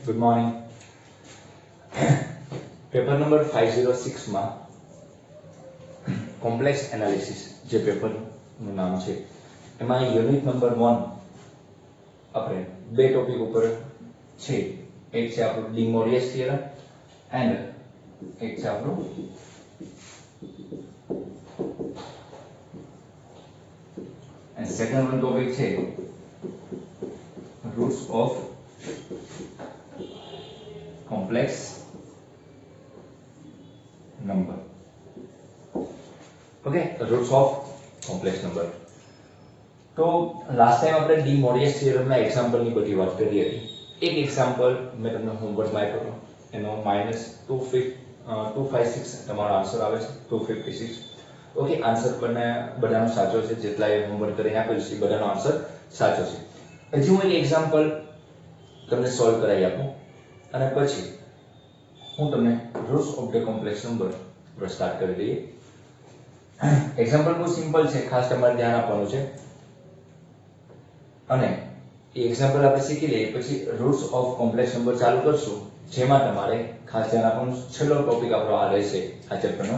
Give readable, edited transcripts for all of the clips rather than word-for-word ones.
Good morning. Paper number 506 માં complex analysis જે પેપરનું નામ છે એમાં યુનિટ નંબર 1 આપણે બે ટોપિક ઉપર છે. એક છે આપણું ડી મોરિયસ થિયરમ એન્ડ એક છે આપણું સેકન્ડ વન ટોપિક છે roots of complex number. Okay, roots of complex number. तो लास्ट टाइम આપણે ડી મોરિયસ થિયરમ ના એક્ઝામ્પલ ની બધી વાત કરી હતી. એક એક્ઝામ્પલ મેં તમને હોમવર્ક માં આપ્યો એનો -256 તમારો આન્સર આવે છે 256. ઓકે, આન્સર બધાનો સાચો છે. જેટલા એ હોમવર્ક કરીને આપેલું છે બધાનો આન્સર સાચો છે. હજી હું એક એક્ઝામ્પલ તમને સોલ્વ કરાવી આપું અને પછી હું તમને roots of the complex number પર સ્ટાર્ટ કરી દઈએ. એક્ઝામ્પલ બહુ સિમ્પલ છે, ખાસ તમારે ધ્યાન આપવાનું છે અને એ એક્ઝામ્પલ આપણે શીખી લઈએ પછી રૂટ્સ ઓફ કોમ્પ્લેક્સ નંબર ચાલુ કરશું, જેમાં તમારે ખાસ ધ્યાન આપવાનું. છેલ્લો ટોપિક આપણો આ રહેશે આ ચેપ્ટરનો.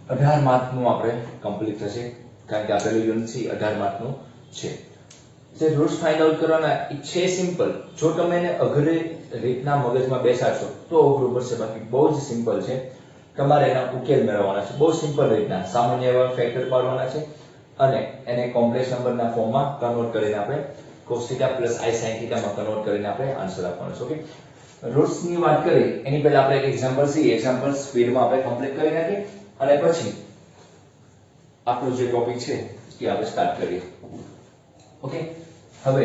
18 માર્કનું આપણે કમ્પ્લીટ થશે, કારણ કે આપેલું યુનિટ છે 18 માર્કનું છે. જે રૂટ્સ ફાઇન્ડ આઉટ કરવાના છે સિમ્પલ. જો તમે એને અઘરી રીતના મગજમાં બેસાડશો તો અઘરું પડશે, બાકી બહુ જ સિમ્પલ છે. તમારે એના ઉકેલ મેળવવાના છે બહુ સિમ્પલ રીતના. સામાન્ય એવા ફેક્ટર પાડવાના છે અને એને કોમ્પ્લેક્સ નંબરના ફોર્મમાં કન્વર્ટ કરીને આપણે cos θ + i sin θ માં કન્વર્ટ કરીને આપણે આન્સર આપવાનો છે. ઓકે, રૂટ્સ ની વાત કરી એની પહેલા આપણે એક એક્ઝામ્પલ છે, એક્ઝામ્પલ સ્પીડમાં આપણે કમ્પ્લીટ કરી નાખીએ અને પછી આપણો જે ટોપિક છે એ આપણે સ્ટાર્ટ કરીએ. ઓકે, હવે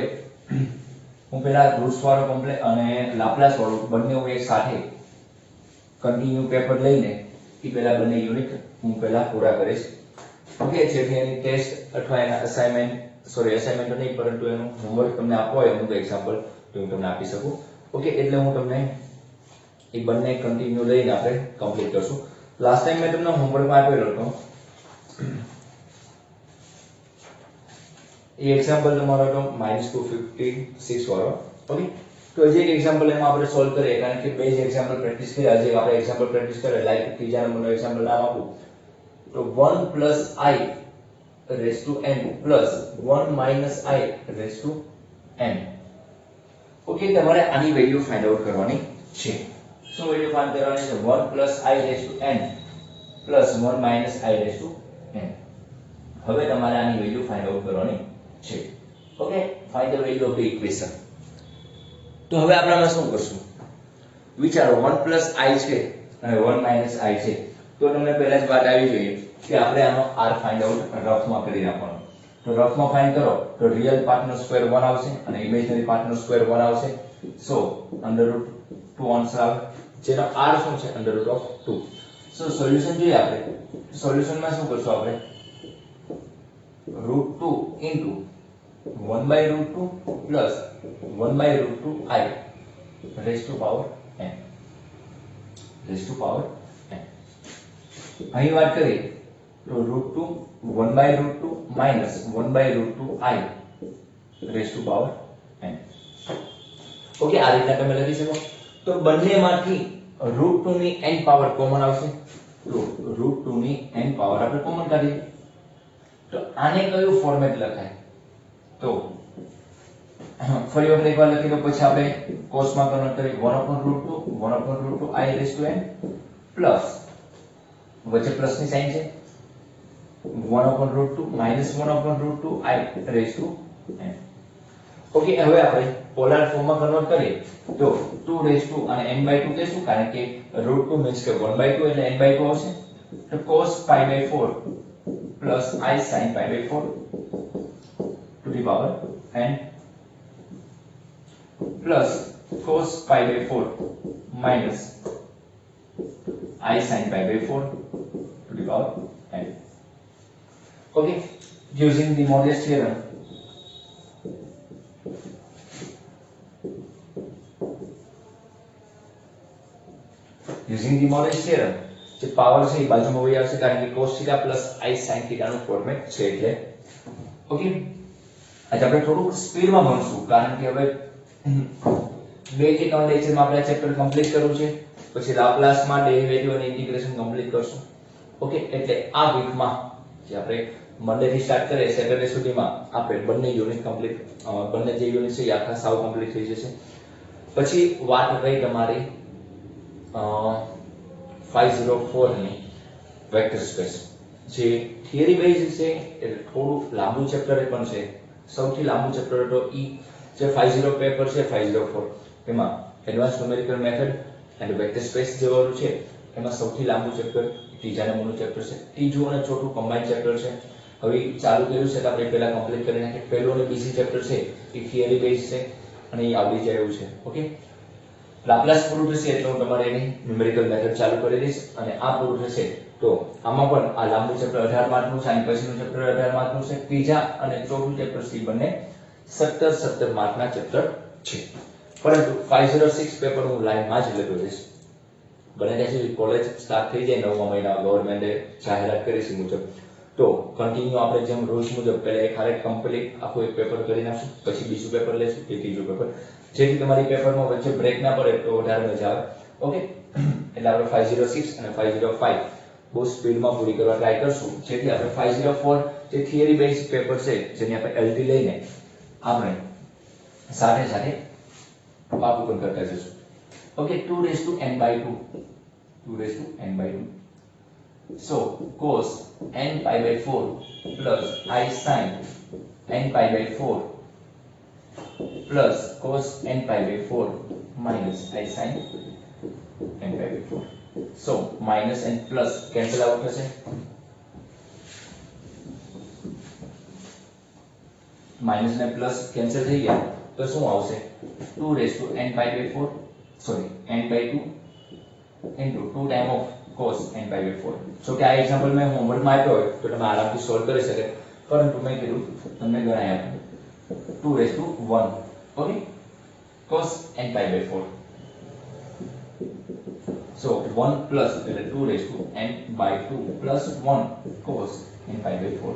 હું પહેલા રૂટ્સ વાળો કોમ્પ્લેક્સ અને લાપ્લાસ વાળું બંને એક સાથે કન્ટિન્યુ પેપર લઈને એ પહેલા બંને યુનિટ હું પહેલા પૂરા કરીશ. ઓકે, જેથી એની ટેસ્ટ અથવા એના અસાઇનમેન્ટ નહીં પરંતુ એનું હોમવર્ક તમને આપવો હોય અમુક એક્ઝામ્પલ તો હું તમને આપી શકું. ઓકે, એટલે હું તમને એ બંને કન્ટિન્યુ લઈને આપણે કમ્પ્લીટ કરશું. લાસ્ટ ટાઈમ મેં તમને હોમવર્કમાં આપેલો હતો એ એક્ઝામ્પલ તમારો હતો -256 વાળો. ઓકે, તો હજી એક એક્ઝામ્પલ એમાં આપણે સોલ્વ કરીએ, કારણ કે બે જ એક્ઝામ્પલ પ્રેક્ટિસ કર્યા. હજી આપણે એક્ઝામ્પલ પ્રેક્ટિસ કરીએ, લાઈક ત્રીજા નંબરનો એક્ઝામ્પલ નામ આપું તો 1 + i raised to n plus 1 - i raised to n. Okay, તમારે આની વેલ્યુ ફાઇન્ડ આઉટ કરવાની છે. શું વેલ્યુ ફાઇન્ડ કરવાની છે? 1 + i raised to n plus 1 - i raised to n. હવે તમારે આની વેલ્યુ ફાઇન્ડ આઉટ કરવાની છે. Okay, find the value of the equation. તો હવે આપણે આમાં શું કરશું વિચારો. 1 + i છે અને 1 - i છે, તો તમને પહેલા જ વાત આવી જોઈએ કે આપણે આનો r ફાઇન્ડ આઉટ રફમાં કરી નાખવાનો. તો રફમાં ફાઇન્ડ કરો તો રિયલ પાર્ટનો સ્ક્વેર 1 આવશે અને ઇમેજનરી પાર્ટનો સ્ક્વેર 1 આવશે. સો √2 આન્સર આવે, જેનો r શું છે √2. સો સોલ્યુશન જોઈએ આપણે. સોલ્યુશનમાં શું કરશું આપણે? √2 into 1/√2 plus 1/√2i raised to power n. અહીં વાત કરીએ તો √2 1/√2 minus 1/√2i raised to power n. Okay, આ રીતના તમે લખી શકો. તો બંનેમાંથી √2 ની n પાવર કોમન આવશે, તો √2 ની n પાવર આપણે કોમન કાઢીએ. તો આને કયું ફોર્મેટ લખાય? તો ફરી વખત એકવાર લખી દો, પછી આપણે કોસમાં કન્વર્ટ કરી 1/√2 i raised to n plus વચ્ચે પ્લસ ની સાઈન છે 1/√2 minus 1/√2 i raised to n. Okay, હવે આપણે પોલાર ફોર્મમાં કન્વર્ટ કરીએ તો 2 raised to અને n/2 કહેશું, કારણ કે √2 means કે 1/2 એટલે n/2 આવશે. તો cos π/4 plus i sin π/4 to the power n plus cos π/4 minus i sin π/4 to the power n. Okay, using the Morley's theorem, જે પાવર છે એ બાજુમાં વહી આવશે, કારણ કે cos θ plus i sin θ નું ફોર્મેટ છે એટલે. ઓકે, આજે આપણે થોડુંક સ્પીડમાં ભણશું, કારણ કે હવે 2 થી 3 લેક્ચરમાં આપણે ચેપ્ટર કમ્પ્લીટ કરવું છે, પછી લાપ્લાસમાં ડેરિવેટિવ અને ઇન્ટિગ્રેશન કમ્પ્લીટ કરશું. ઓકે, એટલે આ વીકમાં જે આપણે મંડે થી સ્ટાર્ટ કરીએ સેટરડે સુધીમાં આપણે બંને યુનિટ કમ્પ્લીટ, બંને જે યુનિટ છે એ આખા સાવ કમ્પ્લીટ થઈ જશે. પછી વાત રહી તમારી 504 ની વેક્ટર સ્પેસ, જે થિયરી બેઝ છે એટલે થોડું લાંબુ ચેપ્ટર પણ છે. સૌથી લાંબુ ચેપ્ટર તો ઈ જે 50 પેપર છે 504, એમાં એડવાન્સ ન્યુમેરિકલ મેથડ અને વેક્ટર સ્પેસ જેવાનું છે એમાં સૌથી લાંબુ ચેપ્ટર ત્રીજા નંબરનું ચેપ્ટર છે. ત્રીજું અને ચોથું કમ્બાઈન ચેપ્ટર છે. હવે ચાલુ કર્યું છે તો આપણે પહેલા કમ્પ્લીટ કરી નાખીએ. પહેલું અને બીજું ચેપ્ટર છે એ થિયરી બેઝ છે અને એ આવડી જાય એવું છે. ઓકે, લાપ્લાસ પૂરું થશે એટલે હું તમારે એની ન્યુમેરિકલ મેથડ ચાલુ કરી દઈશ અને આ પૂરું થશે તો આમાં પણ આ લાંબુ ચેપ્ટર 18 માર્કનું છે અને પછીનું ચેપ્ટર 18 માર્કનું છે. ત્રીજા અને ચોથું ચેપ્ટર સી બંને 17 માર્કના ચેપ્ટર છે. પરંતુ 506 પેપર હું લાઈનમાં જ લેતો રહીશ. બને ત્યાં સુધી કોલેજ સ્ટાર્ટ થઈ જાય 9મા મહિના ગવર્મેન્ટે જાહેરાત કરી છે મુજબ, તો કન્ટિન્યુ આપણે જેમ રૂલ્સ મુજબ પહેલા એક હારે કમ્પ્લીટ આખું એક પેપર કરી નાખશું, પછી બીજું પેપર લેશું, કે ત્રીજું પેપર, જેથી તમારી પેપરમાં વચ્ચે બ્રેક ના પડે તો વધારે મજા આવે. ઓકે, એટલે આપણે 506 અને 505 બહુ સ્પીડમાં પૂરી કરવા ટ્રાય કરશું, જેથી આપણે 504 જે થિયરી બેઝ પેપર છે જેની આપણે એલટી લઈને આપણે સાથે સાથે પાકું પણ કરતા જઈશું. Okay, 2n/2 so cos n/4 plus I sin n/4 plus cos n/4 minus I sin n/4. so minus and plus cancel out થશે, માઇનસ ને પ્લસ કેન્સલ થઈ ગયા તો શું આવશે 2n/4 sorry n/2 into 2 time of cos n/4. so કે આ example મેં હોમવર્કમાં આપ્યો હોય તો તમે આરામથી સોલ્વ કરી શકે, પરંતુ મેં કીધું તમને ગણાય આપું 2/1 okay cos n/4. so 1 plus એટલે 2n/2 plus 1 cos n/4.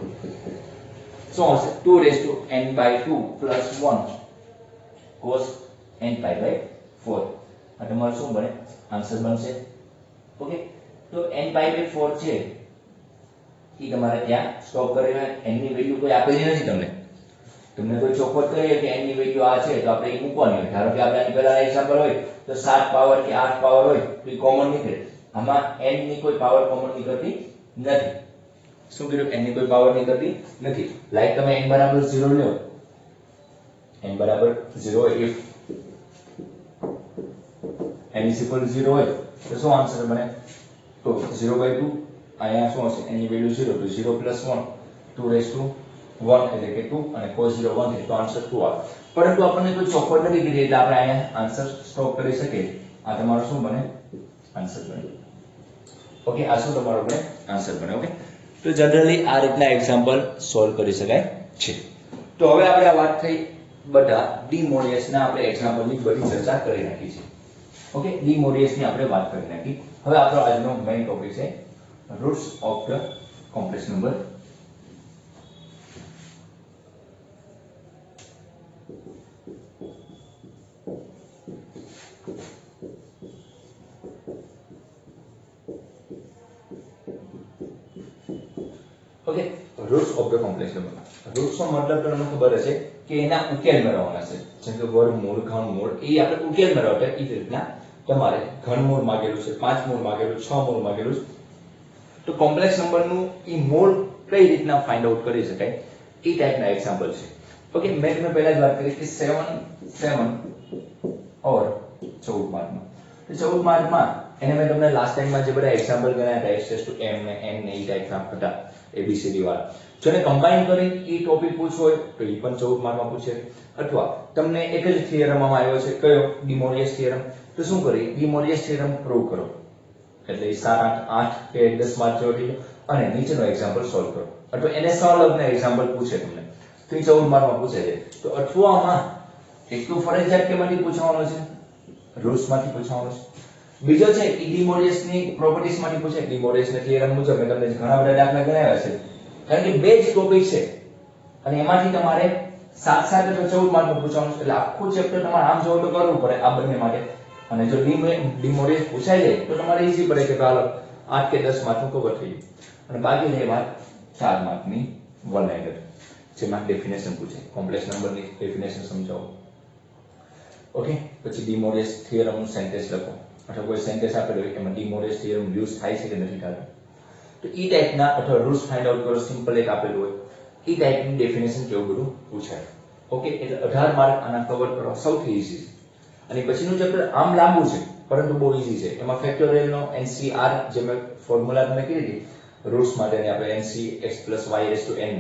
so આવશે 2n/2 plus 1 cos n/4. આ તમારું શું બને આન્સર બનશે. ઓકે, તો n/4 છે એ તમારે ત્યાં સ્ટોપ કરી n ની વેલ્યુ કોઈ આપેલી નથી, તમને કોઈ ચોખવટ કરીએ કે n ની વેલ્યુ આ છે તો આપણે એ મૂકવાની હોય. ધારો કે આપણે આની પહેલા એક્ઝામ્પલ હોય તો 7 પાવર કે 8 પાવર હોય તો એ કોમન નીકળે. આમાં n ની કોઈ પાવર કોમન નીકળતી નથી. શું કીધું? n ની કોઈ પાવર નીકળતી નથી. લાઈક તમે n બરાબર 0 લ્યો, n બરાબર 0 if n is equal to 0 હોય તો શું આન્સર બને? તો 0/2 અહીંયા શું હશે? n ની વેલ્યુ 0 તો 0 plus 1 2/1 એટલે કે 2 અને cos 0 1 એટલે તો આન્સર 2 આવે. પરંતુ આપણને કોઈ ચોખવટ નથી કીધી એટલે આપણે અહીંયા આન્સર સ્ટોપ કરી શકીએ. આ તમારો શું બને? આન્સર બને. ઓકે, આ શું તમારો બને? આન્સર બને. ઓકે, તો જનરલી આ રીતના એક્ઝામ્પલ સોલ્વ કરી શકાય છે. તો હવે આપણે આ વાત થઈ બધા ડી મોરિયસના આપણે એક્ઝામ્પલની બધી ચર્ચા કરી નાખી છે. ઓકે, ડી મોરિયસની આપણે વાત કરી નાખી. હવે આપણો આજનો મેઇન ટોપિક છે roots of the complex number. Okay, roots of the complex number. Roots નો મતલબ તમને ખબર હશે કે એના ઉકેલ મેળવવાના છે. જેમ કે વર્ગમૂળ, ઘનમૂળ, એ આપણે ઉકેલ મેળવતા એ રીતના તમારે ઘનમૂળ માંગેલું છે, 5 મૂળ માંગેલું, 6 મૂળ માંગેલું. તો કોમ્પ્લેક્સ નંબરનું ઈ મૂળ કઈ રીતના ફાઇન્ડ આઉટ કરી શકાય એ ટાઈપના એક્ઝામ્પલ છે. ઓકે, મેં તમને પહેલા જ વાત કરી કે 7 ઓર 14 માર્કમાં. તો 14 માર્કમાં એને મેં તમને લાસ્ટ ટાઈમમાં જે બધા એક્ઝામ્પલ ગણ્યા હતા s/m ને n ને એ ટાઈપના હતા ABCD વાળા. જેને કમ્બાઈન કરી એ ટોપિક પૂછવો હોય તો એ પણ 14 માર્કમાં પૂછે. અથવા તમને એક જ થિયરમમાં આવ્યો છે કયો? De Moivre's theorem. તો શું કરીએ? ડી મોરિયસ થિયરમ પ્રૂવ કરો એટલે 7 8 કે 10 માર્ક જેવો થઈ અને નીચેનો એક્ઝામ્પલ સોલ્વ કરો. અથવા એને સંલગ્ન એક્ઝામ્પલ પૂછે તમને તો એ 14 માર્કમાં પૂછે છે. તો અથવામાં એક તો ફરજિયાત કેમાંથી પૂછવાનો છે? રૂટ્સમાંથી પૂછવાનો છે. બીજો છે ડી મોરિયસની પ્રોપર્ટીઝ માંથી પૂછે. ડી મોરિયસના થિયરમ મુજબ મેં તમને ઘણા બધા દાખલા ગણાવ્યા છે, કારણ કે બે જ ટોપિક છે અને એમાંથી તમારે સાત સાત એટલે 14 માર્કનું પૂછવાનું છે, એટલે આખું ચેપ્ટર તમારે આમ જોવો તો કરવું પડે આ બંને માટે, અને જો ડીમોરિયસ પૂછાઈ જાય તો તમારે ઈઝી પડે કે હાલો 8 કે 10 માર્કનું કવર થઈ ગયું. અને બાકી રહી વાત 4 માર્કની વન લાઇનર, જેમાં ડેફિનેશન પૂછે, કોમ્પ્લેક્સ નંબરની ડેફિનેશન સમજાવો. ઓકે, પછી ડીમોરિયસ થિયરમનું સેન્ટેન્સ લખો, અથવા કોઈ સેન્ટેન્સ આપેલું હોય એમાં ડીમોરિયસ થિયરમ યુઝ થાય છે કે નથી થતો, તો ઈ ટાઈપના અથવા રૂલ્સ ફાઇન્ડ આઉટ કરો, સિમ્પલ એક આપેલું હોય ઈ ટાઈપની ડેફિનેશન કેવું બધું પૂછાય. ઓકે, એટલે 18 માર્ક આના કવર કરવા સૌથી ઈઝી છે. અને પછીનું ચેપ્ટર આમ લાંબુ છે પરંતુ બહુ ઈઝી છે. એમાં ફેક્ટોરિયલનો NCR જે મેં ફોર્મ્યુલા તમને કીધી હતી રૂટ્સ માટેની, આપણે NC x y n,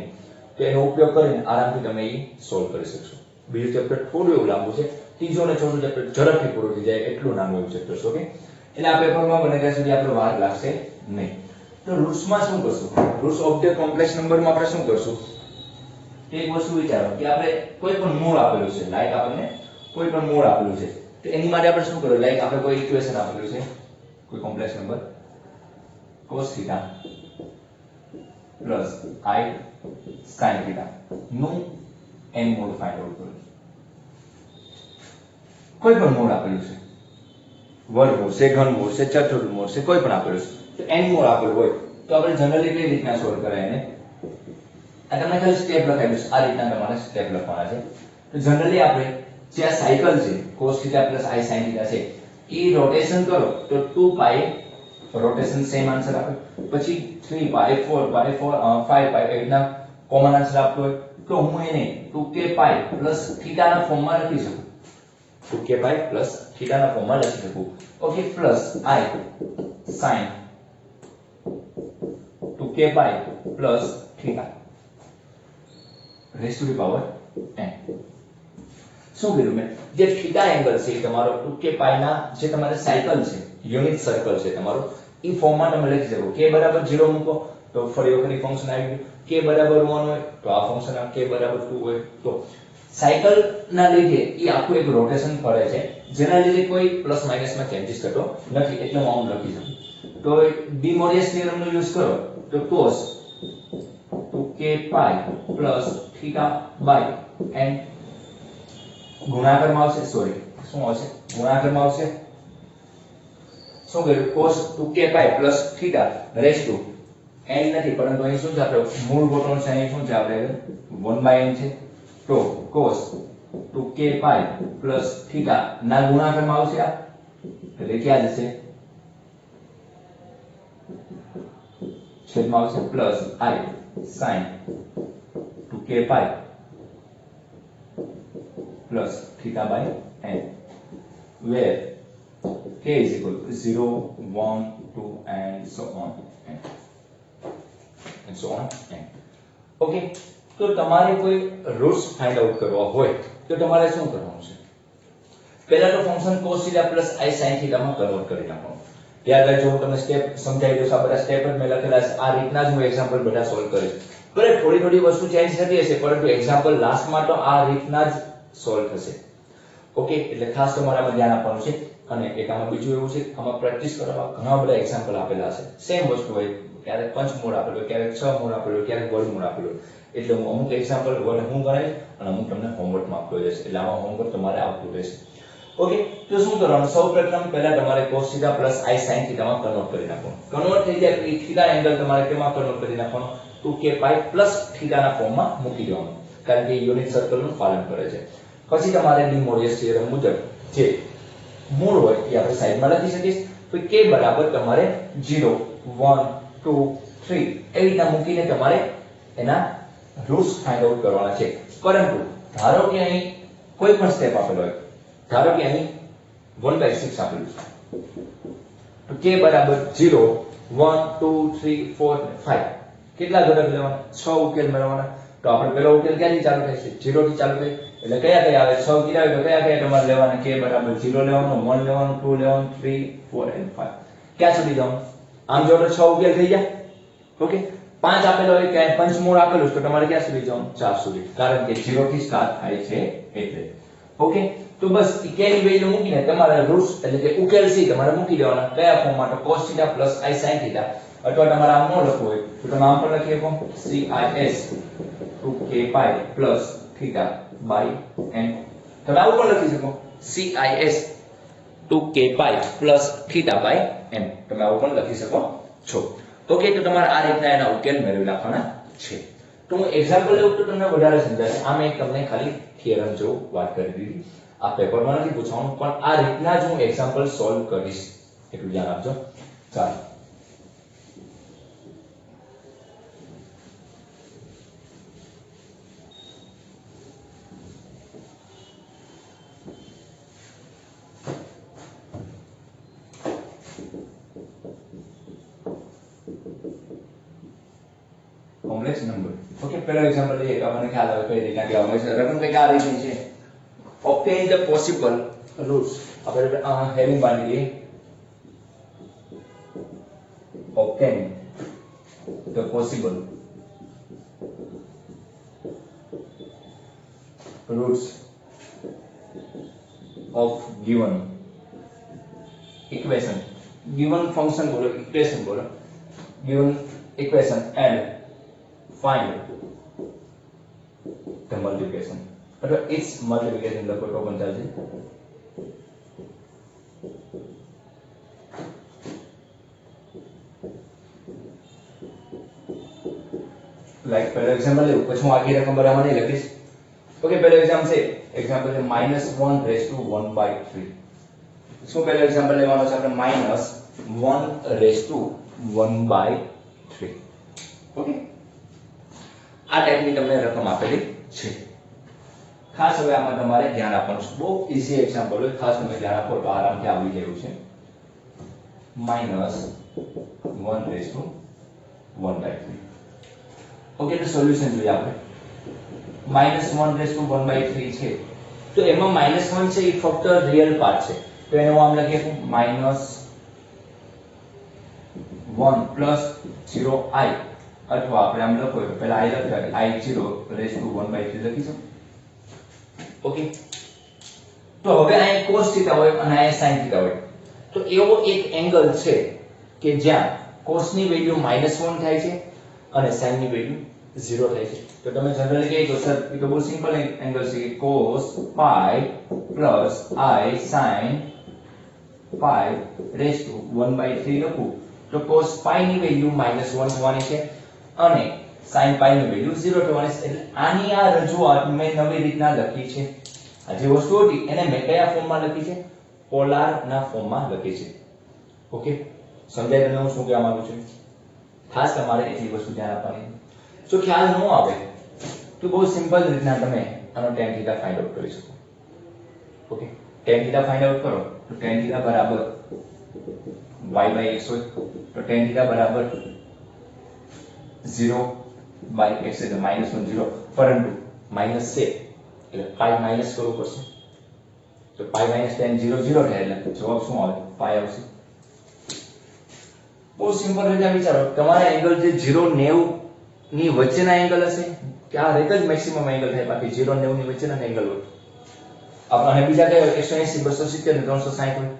તો એનો ઉપયોગ કરીને આરામથી તમે એ સોલ્વ કરી શકશો. બીજું ચેપ્ટર થોડું એવું લાંબુ છે, ત્રીજો અને ચોથું ચેપ્ટર ઝડપથી પૂરું થઈ જાય એટલું નાનું એવું ચેપ્ટર છે. ઓકે, એટલે આ પેપરમાં બને ત્યાં સુધી આપણે વાર લાગશે નહીં. તો રૂટ્સમાં શું કરશું, રૂટ્સ ઓફ ધ કોમ્પ્લેક્સ નંબરમાં આપણે શું કરશું, એક વસ્તુ વિચારો કે આપણે કોઈ પણ મૂળ આપેલું છે, લાઈક આપણને કોઈ પણ મૂળ આપેલું છે, તો એની માટે આપણે શું કરવું, લાઈક આપણે કોઈ ઇક્વેશન આપેલું છે, કોઈ complex number cos θ plus I sin θ નું n મૂળ ફાઇન્ડ આઉટ કરો. કોઈ પણ મૂળ આપેલું છે, વર્ગમૂળ છે, ઘનમૂળ છે, ચતુર્મૂળ છે, કોઈ પણ આપેલું છે, તો n મૂળ આપેલું હોય તો આપણે જનરલી કઈ રીતના સોલ્વ કરાય એને, આ તમને ખાલી સ્ટેપ લખાવી દઈશ, આ રીતના તમારે સ્ટેપ લખવાના છે. તો જનરલી આપણે જે આ સાયકલ છે cos θ પ્લસ I sin θ છે, એ રોટેશન કરો તો 2π રોટેશન સેમ આન્સર આપે, પછી 3π 4π 5π એના કોમન આન્સર આપતો હોય તો હું એને 2kπ પ્લસ થીટા ના ફોર્મમાં લખી શકું, 2kπ પ્લસ થીટા ના ફોર્મમાં લખી શકું. Okay, plus I sin 2kπ plus theta raise to the power n. શું કીધું મેં, જે થીટા એંગલ છે તમારો 2kπ ના જે તમારે સાયકલ છે, યુનિટ સર્કલ છે તમારો, એ ફોર્મમાં તમે લખી શકો. k બરાબર 0 મૂકો તો ફરી વખત ફંક્શન આવી ગયું, k બરાબર 1 હોય તો આ ફંક્શન, k બરાબર 2 હોય તો સાયકલ ના લીધે એ આખું એક રોટેશન ફરે છે, જેના લીધે કોઈ પ્લસ માઇનસ માં ચેન્જીસ થતો નથી, એટલે હું આમ લખી શકું. તો ડીમોરિયસ થિયરમ નો યુઝ કરો તો cos 2kπ plus theta by n ગુણાકારમાં આવશે, સોરી શું આવશે, ગુણાકારમાં આવશે. શું કર્યું, cos 2kπ plus theta raise to n નથી, પરંતુ અહીં શું છે, આપણે મૂળ ગોઠવણ છે, અહીં શું છે, આપણે 1/n છે, તો cos 2kπ પ્લસ થીટા ના ગુણાકારમાં આવશે આ, એટલે ક્યાં જશે, છેદમાં આવશે, plus I sin 2kπ plus theta by n, where k is equal to 0, 1, 2 and so on n. Okay, તો તમારે કોઈ રૂટ્સ ફાઇન્ડ આઉટ કરવા હોય તો તમારે શું કરવાનું છે, પહેલા તો function cos θ plus I sin θ માં કન્વર્ટ કરી નાખવાનું. યાદ રાખજો, હું તમને સ્ટેપ સમજાવી દઉં, આ બધા સ્ટેપ જ મેં લખેલા છે, આ રીતના જ હું એક્ઝામ્પલ બધા સોલ્વ કરીશ. ભલે થોડી વસ્તુ ચેન્જ થતી હશે, પરંતુ એક્ઝામ્પલ લાસ્ટમાં તો આ રીતના જ સોલ્વ થશે. ઓકે, એટલે ખાસ તમારે આમાં ધ્યાન આપવાનું છે. અને એક આમાં બીજું એવું છે, આમાં પ્રેક્ટિસ કરવા ઘણા બધા એક્ઝામ્પલ આપેલા છે, સેમ વસ્તુ હોય, ક્યારેક પંચમૂળ આપેલું હોય, ક્યારેક 6 મૂળ આપેલું હોય, ક્યારેક વર્ગમૂળ આપેલું હોય, એટલે હું અમુક એક્ઝામ્પલ હું કરાવીશ અને અમુક તમને હોમવર્કમાં આપતો જશે, એટલે આમાં હોમવર્ક તમારે આવતું રહેશે. ઓકે, તો શું કરવાનું, સૌપ્રથમ પહેલા તમારે cos θ plus I sin θ માં કન્વર્ટ કરી નાખવાનું. કન્વર્ટ થઈ જાય એટલે થીટા એંગલ તમારે કેમાં કન્વર્ટ કરી નાખવાનો, 2kπ plus થીટા ના ફોર્મમાં મૂકી દેવાનું, કારણ કે યુનિટ સર્કલનું પાલન કરે છે. પછી તમારે ડીમોરિયસ થિયરમ મુજબ જે મૂળ હોય એ આપણે સાઈડમાં લખી શકીએ, તો k બરાબર તમારે 0, 1, 2, 3 એવી રીતના મૂકીને તમારે એના રૂટ્સ ફાઇન્ડ આઉટ કરવાના છે. પરંતુ ધારો કે અહીં કોઈ પણ સ્ટેપ આપેલો હોય, ધારો કે અહીં 1/6 આપેલું છે, તો k બરાબર 0, 1, 2, 3, 4, 5 કેટલા ઘટક લેવાના, 6 ઉકેલ મેળવવાના. તો આપણે પેલો ઉકેલ ક્યાંથી ચાલુ થાય છે, 0 થી ચાલુ થાય, એટલે કયા આવે, 6 કિરાય તો કયા તમારે લેવાના, k બરાબર 0 લેવાનું, 1 લેવાનું, 2 લેવાનું, 3, 4 and 5 ક્યાં સુધી જવાનું, આમ જો તો 6 ઉકેલ થઈ જાય. ઓકે, 5 આપેલો હોય કે પંચમૂળ આપેલું તો તમારે ક્યાં સુધી જવાનું, 4 સુધી, કારણ કે 0 થી સ્ટાર્ટ થાય છે એટલે. ઓકે, તો બસ k ની વેલ્યુ મૂકીને તમારે રૂટ્સ એટલે કે ઉકેલ c તમારે મૂકી દેવાના, કયા ફોર્મમાં, તો cos θ plus I sin θ, અથવા તમારે આમ ન લખવું હોય તો તમે આમ પણ લખી શકો, CIS 2kπ plus theta by n. તમે આવું પણ લખી શકો CIS 2k pi plus theta by n. તમે આવું પણ લખી શકો છો. ઓકે, તો તમારે આ રીતના એના ઉકેલ મેળવી નાખવાના છે. તો હું એક્ઝામ્પલ લેવું તો તમને વધારે સમજાશે. આ મેં તમને ખાલી થિયરમ જેવું વાત કરી દીધી. આ પેપરમાં નથી પૂછવાનું, પણ આ રીતના જ હું એક્ઝામ્પલ સોલ્વ કરીશ, એટલું ધ્યાન આપજો. ચાલો, કોમ્પ્લેક્સ નંબર. ઓકે, પહેલો એક્ઝામ્પલ લઈએ કે મને ખ્યાલ આવે કઈ રીતના કહેવામાં આવે છે. રકમ કંઈક આ રીતની છે. obtain the possible roots. આપણે હેડિંગ બાંધી લઈએ. obtain the possible roots of given equation. given function બોલો, equation બોલો, given equation and find the multiplication. અથવા its multiplication લખો તો પણ ચાલશે. લાઈક પહેલો એક્ઝામ્પલ લેવું, પછી હું આગળ રકમ બરાબર નહીં લખીશ. ઓકે, પહેલો એક્ઝામ્પલ છે -1^1/3. શું પહેલો એક્ઝામ્પલ લેવાનો છે આપણે? -1^1/3. ઓકે, આ ટાઈપની તમને રકમ આપેલી છે. ખાસ હવે આમાં તમારે ધ્યાન આપવાનું છે. બહુ ઈઝી એક્ઝામ્પલ હોય, ખાસ તમે ધ્યાન આપો તો આરામથી આવડી જાય છે. -1^1/3. ઓકે, તો સોલ્યુશન જોઈએ આપણે. -1^1/3 છે, તો એમાં -1 છે એ ફક્ત રિયલ પાર્ટ છે, તો એને હું આમ લખીશું -1 + 0i, અથવા આપણે આમ લખો તો પહેલા i લખીએ, i0^1/3 લખીશું. ઓકે, તો હવે અહીં cos θ હોય અને અહીં sin θ હોય, તો એવો એક એંગલ છે કે જ્યાં cos ની વેલ્યુ -1 થાય છે અને sin ની વેલ્યુ 0 થાય છે. તો તમે જનરલી કહી દો સર, એ તો બહુ સિમ્પલ એંગલ છે કે cos pi + i sin pi ^1/3 લખું તો cos pi ની વેલ્યુ -1 થવાની છે અને sin pi ની વેલ્યુ 0 થવાની છે. એટલે આની આ રજૂઆત મેં નવી રીતના લખી છે. આ જે વસ્તુ હતી એને મેં કયા ફોર્મમાં લખી છે? પોલાર ના ફોર્મમાં લખી છે. ઓકે, સમજાય તમને હું શું કહેવા માંગુ છું? ખાસ તમારે એટલી વસ્તુ ધ્યાન આપવાની. જો ખ્યાલ ન આવે તો બહુ સિમ્પલ રીતના તમે આનો tan θ ફાઇન્ડ આઉટ કરી શકો. ઓકે, tan θ ફાઇન્ડ આઉટ કરો તો tan θ બરાબર y/x હોય, તો tan θ બરાબર 0/x એટલે -1 0, પરંતુ માઈનસ છે એટલે પાઈ માઈનસ કરવું પડશે. તો પાઈ -tan 0 0 થાય એટલે જવાબ શું આવે? પાઈ આવશે. બહુ સિમ્પલ રીતે વિચારો, તમારા એંગલ જે 0 90 ની વચ્ચેના એંગલ હશે કે આ રેટ જ મેક્સિમમ એંગલ થાય, બાકી 0 90 ની વચ્ચેના એંગલ હોય. આપણે બીજા કયા 180 270 ને 360 હોય,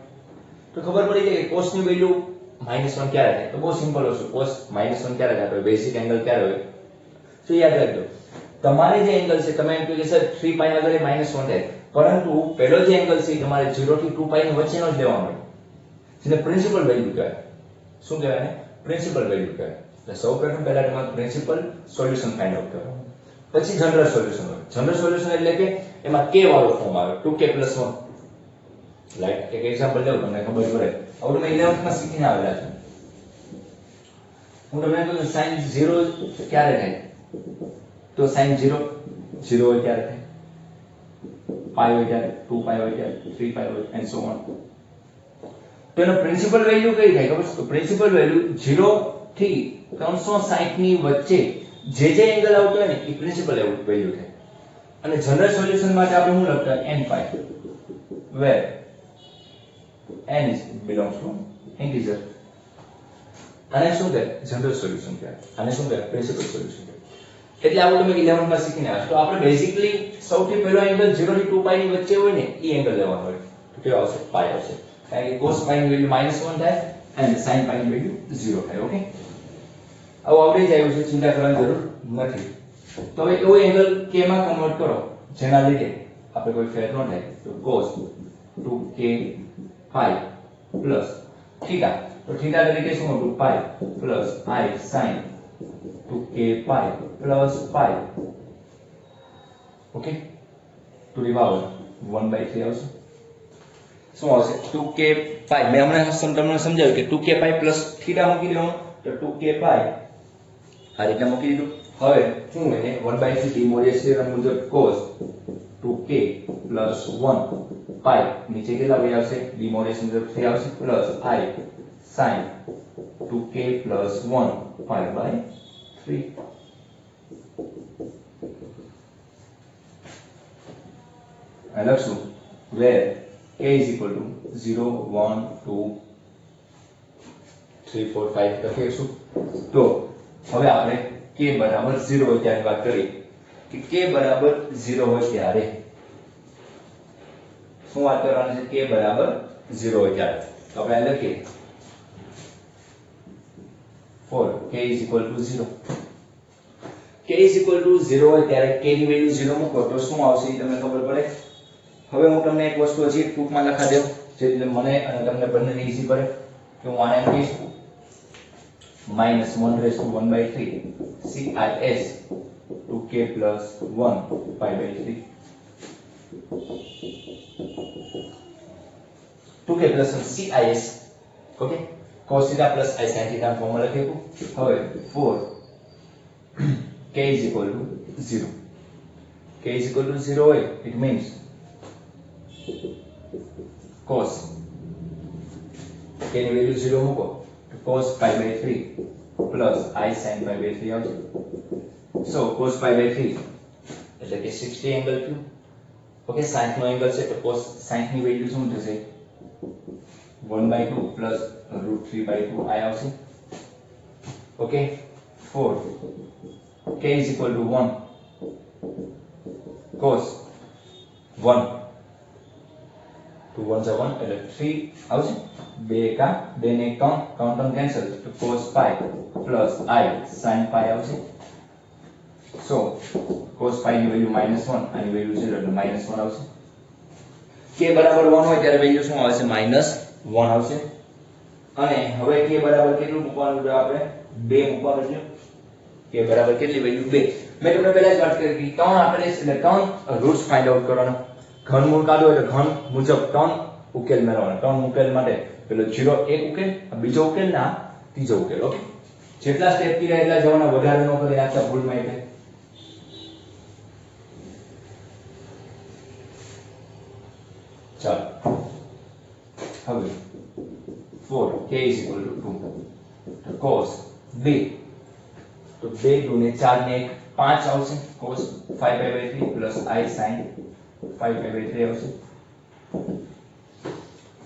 તો ખબર પડી જાય કે cos ની વેલ્યુ -1 ક્યારે થાય. તો બહુ સિમ્પલ વસ્તુ, cos -1 ક્યારે થાય, બેઝિક એંગલ ક્યારે હોય? તો યાદ રાખજો, તમારે જે એંગલ છે તમે એમ કહો કે સર 3 પાઈ આગળ -1 થાય, પરંતુ પહેલો જે એંગલ છે તમારે 0 થી 2 પાઈ ની વચ્ચેનો જ લેવાનો હોય, જેને પ્રિન્સિપલ વેલ્યુ કહેવાય. શું કહેવાય ને? પ્રિન્સિપલ વેલ્યુ કહેવાય. એટલે સૌપ્રથમ પહેલા તમારે પ્રિન્સિપલ સોલ્યુશન ફાઇન્ડ આઉટ કરવાનું, પછી જનરલ સોલ્યુશન હોય. જનરલ સોલ્યુશન એટલે કે એમાં k વાળો ફોર્મ આવે, 2k + 1. લાઈક એક એક્ઝામ્પલ લેવું તમને ખબર પડે. હવે તમે 11th માં શીખીને આવેલા છો. હું તમને કહું sin 0 ક્યારે થાય? તો sin 0 0 હોય ત્યારે થાય, પાઈ હોય ત્યારે, 2 પાઈ હોય ત્યારે, 3 પાઈ હોય એન્ડ સો ઓન. તો એનો પ્રિન્સિપલ વેલ્યુ કઈ થાય ખબર છે? તો પ્રિન્સિપલ વેલ્યુ 0 થી 360 ની વચ્ચે જે એંગલ આવતો હોય ને એ પ્રિન્સિપલ વેલ્યુ થાય. અને જનરલ સોલ્યુશન માટે આપણે શું લખતા? n pi, where n belongs to integer. આને શું કહે? જનરલ સોલ્યુશન કહેવાય. આને શું કહે? પ્રિન્સિપલ સોલ્યુશન કહેવાય. એટલે આવું તમે 11th માં શીખીને આવ્યા. તો આપણે બેઝિકલી સૌથી પહેલો એંગલ 0 થી 2 પાઈ ની વચ્ચે હોય ને એ એંગલ લેવાનો હોય. તો કેવો આવશે? પાઈ આવશે. કારણ કે cos પાઈ ની વેલ્યુ -1 થાય અને sin પાઈ ની વેલ્યુ 0 થાય. ઓકે, આવું આવડી જાય છે, ચિંતા કરવાની જરૂર નથી. તો હવે એવો એંગલ k માં કન્વર્ટ કરો જેના લીધે આપણે કોઈ ફેર ન થાય તો cos 2k phi plus theta તો theta તરીકે શું હતું pi plus I sin 2k pi plus pi okay two the power 1/3 આવશે શું આવશે 2k pi મેં હમણાં તમને સમજાવ્યું કે 2k pi plus theta મૂકી દેવાનું તો 2k pi આ રીતે મૂકી દીધું હવે શું એને 1/3 ડિમોરિયસ થિયરમ મુજબ cos 2k plus 1 pi નીચે કેટલા વે આવશે ડિમોરિયસ મુજબ 3 આવશે plus I sin 2k plus 1 pi by 3 I લખશું where k is equal to 0 1 2 3 4 5 લખીશું તો હવે આપણે k બરાબર 0 હોય ત્યારે વાત કરી કે k બરાબર 0 હોય ત્યારે શું વાત કરવાની છે k બરાબર 0 હોય ત્યારે તો આપણે લખીએ for k is equal to 0 k is equal to 0 હોય ત્યારે k ની વેલ્યુ 0 મૂકો તો શું આવશે એ તમને ખબર પડે હવે હું તમને એક વસ્તુ હજી ટૂંકમાં લખા દઉં જે મને અને તમને બંનેને ઈઝી પડે કે હું આને એમ કહીશ -1/3 CIS 2k plus 1 pi by 3 2k plus 1 CIS okay cos theta plus I sin theta formula લખ્યું હવે 4 k is equal to 0 k is equal to 0 હોય it means cos k ની વેલ્યુ 0 મૂકો તો cos pi by 3 plus I sin pi by 3 આવશે so cos pi by 3 એટલે કે 60 angle ક્યુ okay 60 નો angle છે તો cos 60 ની વેલ્યુ શું થશે 1/2 plus √3/2 I આવશે okay 4 k is equal to 1 cos 1 2 1 1 એટલે 3 આવશે 2 કા 2 ને 3 3 કેન્સલ તો cos pi plus I sin pi આવશે so cos pi ની વેલ્યુ -1 આની વેલ્યુ 0 એટલે -1 આવશે k બરાબર 1 હોય ત્યારે વેલ્યુ શું આવશે -1 આવશે અને હવે k બરાબર કેટલું મૂકવાનું છે આપણે 2 મૂકવાનું છે k બરાબર કેટલી વેલ્યુ 2 મેં તમને પહેલા જ વાત કરી કે 3 આપણે એટલે 3 રૂટ્સ ફાઇન્ડ આઉટ કરવાનો ઘનમૂળ કાઢો એટલે ઘન મુજબ 3 ઉકેલ મેળવવાનો 3 ઉકેલ માટે પેલો 0 એક ઉકેલ બીજો ઉકેલ ના ત્રીજો ઉકેલ ઓકે જેટલા સ્ટેપ કર્યા એટલા જવાના વધારે ન કરી નાખતા ભૂલમાં એટલે ચાલો હવે 4 k is equal to 2 તો cos 2 તો 2 2 ને 4 ને 1 5 આવશે cos 5/3 plus I sin 5/3 આવશે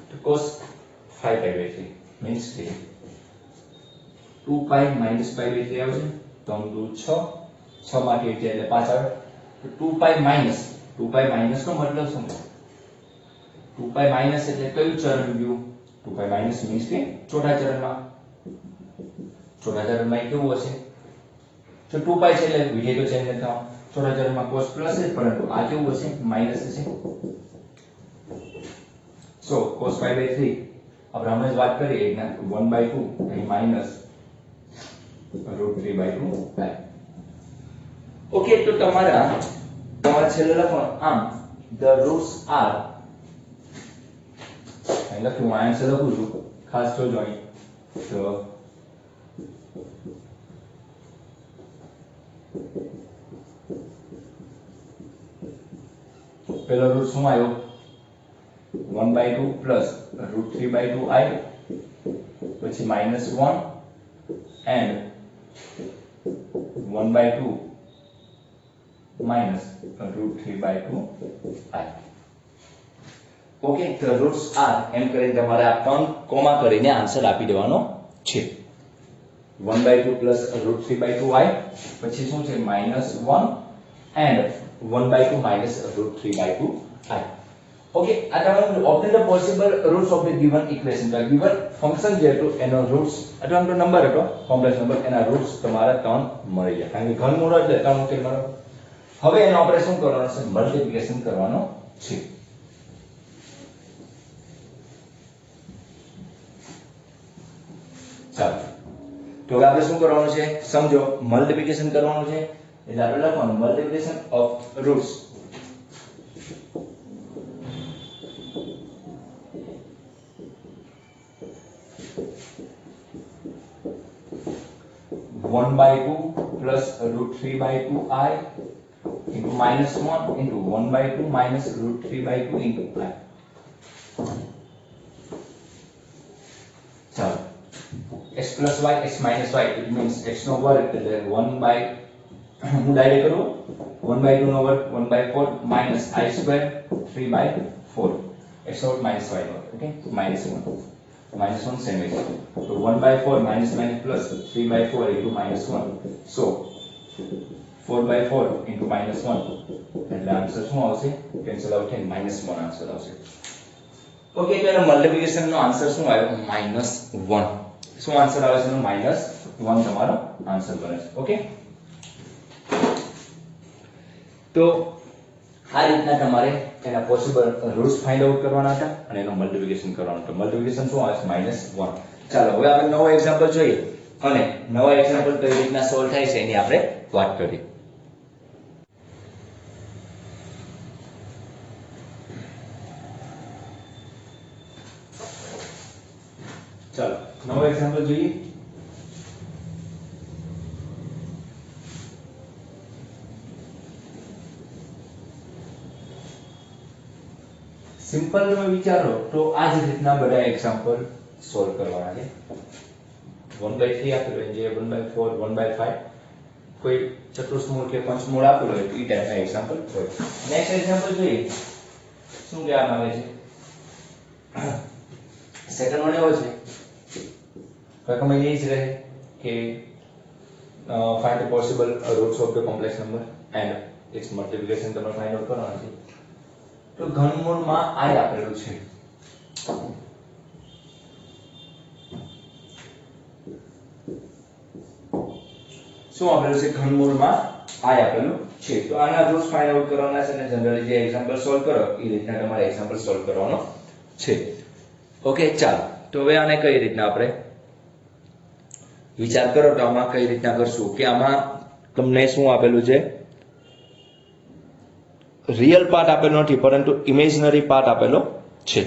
તો cos 5/3 means 3 2 pi minus pi/3 આવશે તો 2 6 6 માંથી 1 એટલે 5 આવે તો 2 pi minus નો મતલબ શું 2 pi minus એટલે કયું ચરણ ગયું 2 pi minus means કે ચોથા ચરણમાં કેવું હશે જો 2 pi છે એટલે વિધેય તો ચેન્જ નથી થવાનું ચોથા ચરણમાં cos પ્લસ છે પરંતુ આ કેવું હશે માઈનસ હશે so cos pi/3 આપણે હમણાં જ વાત કરી એના 1/2 અને માઈનસ √3/2 થાય ઓકે તો તમારા છેલ્લે લખવાનું આમ the roots are અહીં લખ્યું આન્સર લખું છું ખાસ જોજો અહીં તો પેલો રૂટ શું આવ્યો 1/2 plus √3/2 I પછી -1 and 1/2 minus √3/2 I okay the roots are એમ કરીને તમારે આ ત્રણ કોમા કરીને આન્સર આપી દેવાનો છે 1/2 plus √3/2 I પછી શું છે -1 and 1/2 minus √3/2 I ઓકે આ તમારું obtain the possible roots of the given equation તો ગિવન ફંક્શન જે હતું એનો રૂટ્સ અથવા તો નંબર હતો કોમ્પ્લેક્સ નંબર એના રૂટ્સ તમારા 3 મળી ગયા કારણ કે ઘનમૂળ એટલે 3 ઉકેલ મળે હવે એનો આપણે શું કરવાનું છે મલ્ટીપ્લિકેશન કરવાનો છે ચાલો તો હવે આપણે શું કરવાનું છે સમજો મલ્ટીપ્લિકેશન કરવાનું છે એટલે આપણે લખવાનું multiplication of roots 1/2 plus root 3/2i into minus 1 into 1/2 minus root 3/2 into i. So x plus y, x minus y, it means x no work, 1 by હું ડાયરેક્ટ કરું 1/2 નો વર્ગ 1/4 minus i square 3/4 x out minus y out, okay, minus 1 same is so 1/4 minus plus 3/4 into minus 1 so 4/4 into minus 1 એટલે answer શું આવશે cancel out થઈને -1 answer આવશે okay તો એનો મલ્ટીપ્લિકેશન નો આન્સર શું આવ્યો -1 શું આન્સર આવે છે એનો -1 તમારો આન્સર બને છે ઓકે તો આ રીતના તમારે એના પોસિબલ રૂટ્સ ફાઇન્ડ આઉટ કરવાના હતા અને એનો મલ્ટીપ્લિકેશન કરવાનું હતું મલ્ટીપ્લિકેશન શું આવે છે -1 ચાલો હવે આપણે નવો એક્ઝામ્પલ જોઈએ અને નવા એક્ઝામ્પલ કઈ રીતના સોલ્વ થાય છે એની આપણે વાત કરીએ ચાલો નવો એક્ઝામ્પલ જોઈએ સિમ્પલ તમે વિચારો તો આ જ રીતના બધા એક્ઝામ્પલ સોલ્વ કરવાના છે 1/3 આપેલો છે જે 1/4 1/5 કોઈ ચતુર્થમૂળ કે પંચમૂળ આપેલો હોય તો એ ટાઈપના એક્ઝામ્પલ હોય નેક્સ્ટ એક્ઝામ્પલ જોઈએ શું કહેવામાં આવે છે સેકન્ડ વન એવો છે recommend એ જ રહે કે find the possible roots of the complex number and its multiplication તમે ફાઇન્ડ આઉટ કરવાના છે તો ઘનમૂળમાં i આપેલું છે શું આપેલું છે ઘનમૂળમાં i આપેલું છે તો આના રૂટ્સ ફાઇન્ડ આઉટ કરવાના છે અને જનરલી જે એક્ઝામ્પલ સોલ્વ કરો એ રીતના તમારે એક્ઝામ્પલ સોલ્વ કરવાનો છે ઓકે ચાલો તો હવે આને કઈ રીતના આપણે વિચાર કરો તો આમાં કઈ રીતના કરશું કે આમાં તમને શું આપેલું છે રિયલ પાર્ટ આપેલો નથી પરંતુ ઇમેજનરી પાર્ટ આપેલો છે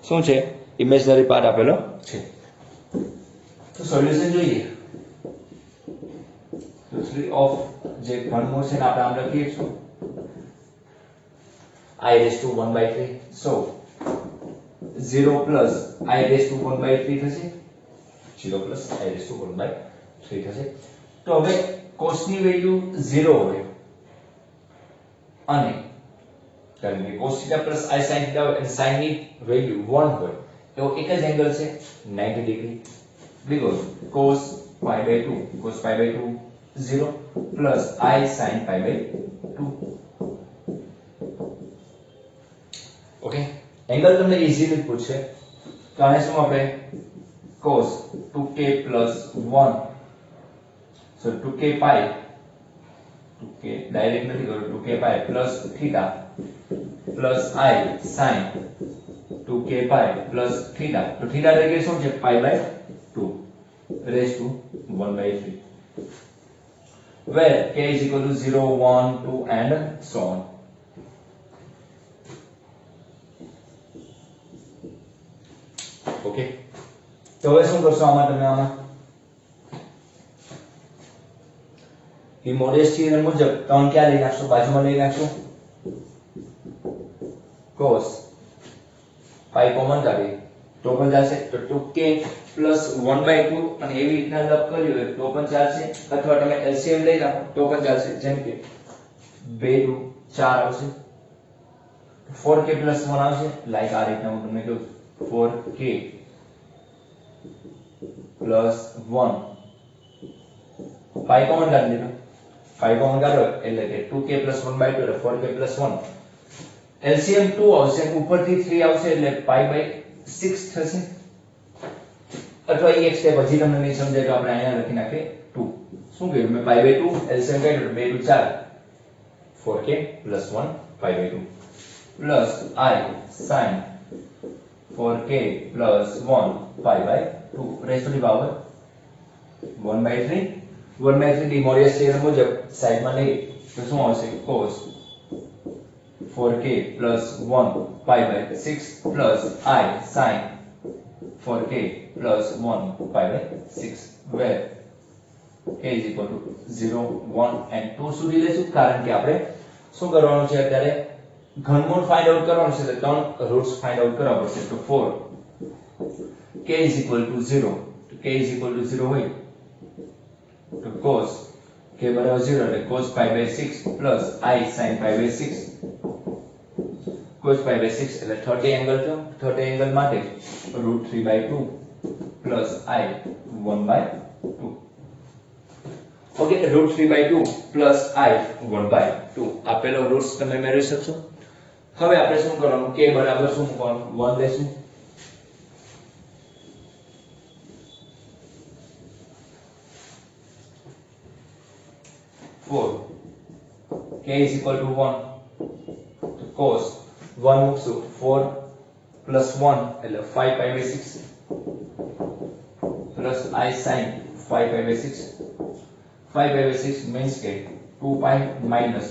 શું છે ઇમેજનરી પાર્ટ આપેલો છે તો સોલ્યુશન જોઈએ તો 3 ઓફ જે ઘનમૂળ છે ને આપણે આમ લખીએ છું i raised to 1/3 so 0 plus i raised to 1/3 થશે 0 plus i raised to 1/3 થશે તો હવે cos ની વેલ્યુ 0 હોય અને કારણ કે cos θ plus i sin θ અને sin ની વેલ્યુ 1 હોય તો એક જ એંગલ છે 90 degree because cos pi/2 0 plus i sin pi/2 okay angle તમને ઈઝીલી પૂછે તો આને શું આપણે cos 2k plus 1 so 2k pi 2k direct નથી કરો 2k pi plus theta plus i sin 2k pi plus theta તો theta એટલે શું છે pi/2 raised to 1/3 where k is equal to 0 1 2 and so on okay તો હવે શું કરશો આમાં તમે આમાં એ મોડેસ થિયરમ મુજબ ત્રણ ક્યાં લઈ નાખશો બાજુમાં લઈ નાખશો cos pi કોમન કાઢી તો પણ ચાલશે તો 2k plus 1/2 અને એવી રીતના લપ કર્યું હોય તો પણ ચાલશે અથવા તમે LCM લઈ નાખો તો પણ ચાલશે જેમ કે 2 2 4 આવશે 4k plus 1 આવશે લાઈક આ રીતના હું તમને કહું 4k plus 1 pi કોમન કાઢી લીધો pi કોમન કાઢો એટલે કે 2k plus 1/2 એટલે 4k plus 1 એલસીએમ 2 આવશે ઉપરથી 3 આવશે એટલે π/6 થશે અથવા એક સ્ટેપ હજી તમને નહીં સમજાય તો આપણે અહીંયા લખી નાખીએ 2 શું કહ્યું મેં π/2 એલસીએમ કાઢ્યો 2 * 4 4k + 1 π/2 plus I sin 4k plus 1 π/2 raised to the power 1/3 1/3 D મોરિયસ theorem મુજબ સાઈડમાં નહીં તો શું આવશે cos 4k plus 1 π/6 plus I sin 4k plus 1 π/6 where k is equal to 0 1 and 2 સુધી લેશું કારણ કે આપણે શું કરવાનું છે અત્યારે ઘનમૂળ ફાઇન્ડ આઉટ કરવાનું છે તો ત્રણ રૂટ્સ ફાઇન્ડ આઉટ કરવા પડશે તો 4 k is equal to 0 તો k is equal to 0 હોય તો cos k બરાબર 0 એટલે cos π/6 plus I sin π/6 cos π/6 એટલે 30 એંગલ છે 30 એંગલ માટે √3/2 plus I 1/2 okay √3/2 plus I 1/2 આપેલો રૂટ્સ તમે મેળવી શકશો હવે આપણે શું કરવાનું k બરાબર શું મૂકવાનું 1 લેશું k is equal to 1 તો cos 1 મૂકશું 4 plus 1 એટલે 5/6 plus I sin 5/6 5/6 means કે 2 pi minus